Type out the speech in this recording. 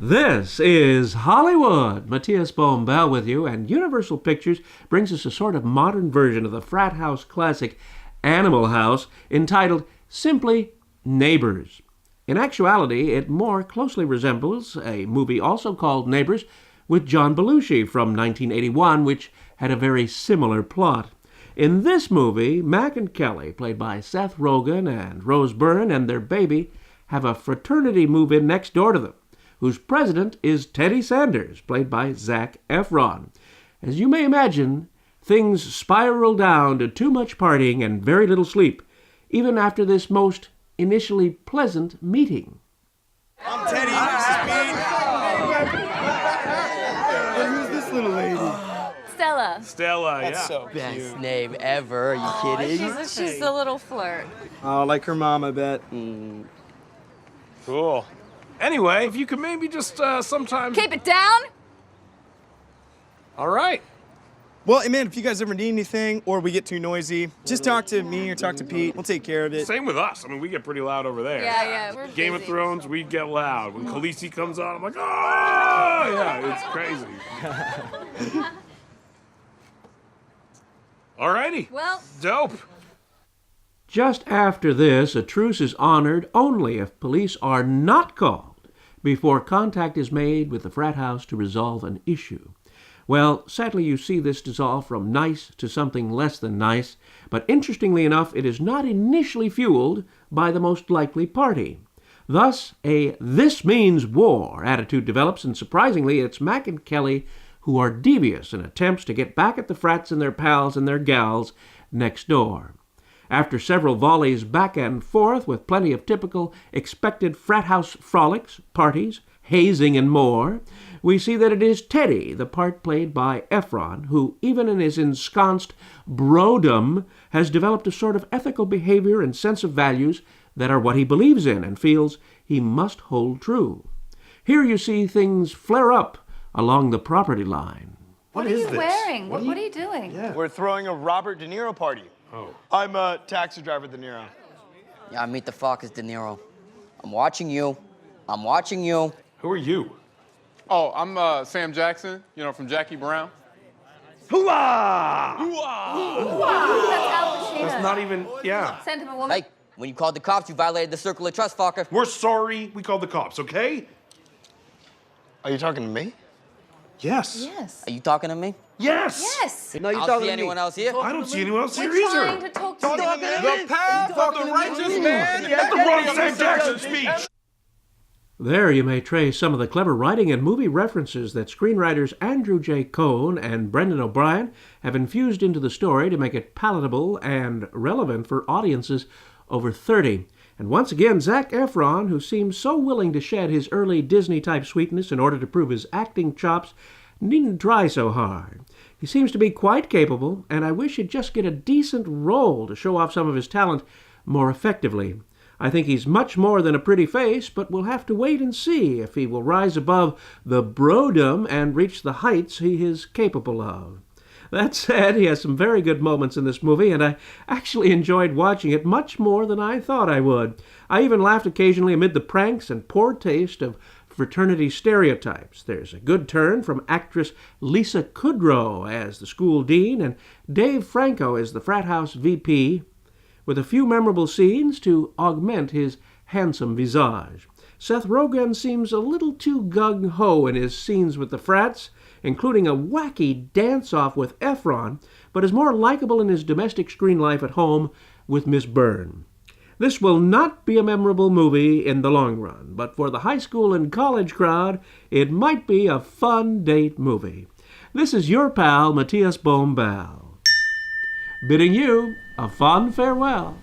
This is Hollywood. Matías Bombal with you, and Universal Pictures brings us a sort of modern version of the frat house classic Animal House entitled simply Neighbors. In actuality, it more closely resembles a movie also called Neighbors with John Belushi from 1981, which had a very similar plot. In this movie, Mac and Kelly, played by Seth Rogen and Rose Byrne, and their baby have a fraternity move in next door to them, whose president is Teddy Sanders, played by Zac Efron. As you may imagine, things spiral down to too much partying and very little sleep, even after this most initially pleasant meeting. I'm Teddy, this is Pete. And who's this little lady? Stella. Stella, That's yeah. so cute. Best name ever. Are you kidding? She's a little flirt. Oh, like her mom, I bet. Cool. Anyway, if you could maybe just sometimes... Keep it down. All right. Well, hey man, if you guys ever need anything or we get too noisy, just talk to me or talk to Pete. We'll take care of it. Same with us. I mean, we get pretty loud over there. Yeah, we're Game of busy. Thrones, we get loud. When Khaleesi comes on, I'm like, oh! Yeah, it's crazy. Alrighty. Well, Dope. Just after this, a truce is honored only if police are not called before contact is made with the frat house to resolve an issue. Well, sadly you see this dissolve from nice to something less than nice, but interestingly enough, it is not initially fueled by the most likely party. Thus, a "this means war" attitude develops, and surprisingly, it's Mac and Kelly who are devious in attempts to get back at the frats and their pals and their gals next door. After several volleys back and forth with plenty of typical expected frat house frolics, parties, hazing, and more, we see that it is Teddy, the part played by Efron, who, even in his ensconced brodom, has developed a sort of ethical behavior and sense of values that are what he believes in and feels he must hold true. Here you see things flare up along the property line. what are you wearing? What are you doing? We're throwing a Robert De Niro party. Oh. I'm a taxi driver, De Niro. Yeah, meet the fuck is De Niro. I'm watching you. I'm watching you. Who are you? Oh, I'm Sam Jackson, from Jackie Brown. Hooah! That's Al Pacino. That's not even, yeah. Sent him a woman. Hey, when you called the cops, you violated the circle of trust, fucker. We're sorry we called the cops, okay? Are you talking to me? Yes. Yes. Are you talking to me? Yes! Yes. I don't see anyone else here. I don't see anyone else here We're trying either. to talk to you. The path of the righteous man. That's the wrong Sam Jackson speech! There you may trace some of the clever writing and movie references that screenwriters Andrew J. Cohn and Brendan O'Brien have infused into the story to make it palatable and relevant for audiences over 30. And once again, Zac Efron, who seems so willing to shed his early Disney-type sweetness in order to prove his acting chops, needn't try so hard. He seems to be quite capable, and I wish he'd just get a decent role to show off some of his talent more effectively. I think he's much more than a pretty face, but we'll have to wait and see if he will rise above the brodom and reach the heights he is capable of. That said, he has some very good moments in this movie, and I actually enjoyed watching it much more than I thought I would. I even laughed occasionally amid the pranks and poor taste of fraternity stereotypes. There's a good turn from actress Lisa Kudrow as the school dean, and Dave Franco as the frat house VP, with a few memorable scenes to augment his handsome visage. Seth Rogen seems a little too gung-ho in his scenes with the frats, including a wacky dance-off with Efron, but is more likable in his domestic screen life at home with Miss Byrne. This will not be a memorable movie in the long run, but for the high school and college crowd, it might be a fun date movie. This is your pal, Matías Bombal, bidding you a fond farewell.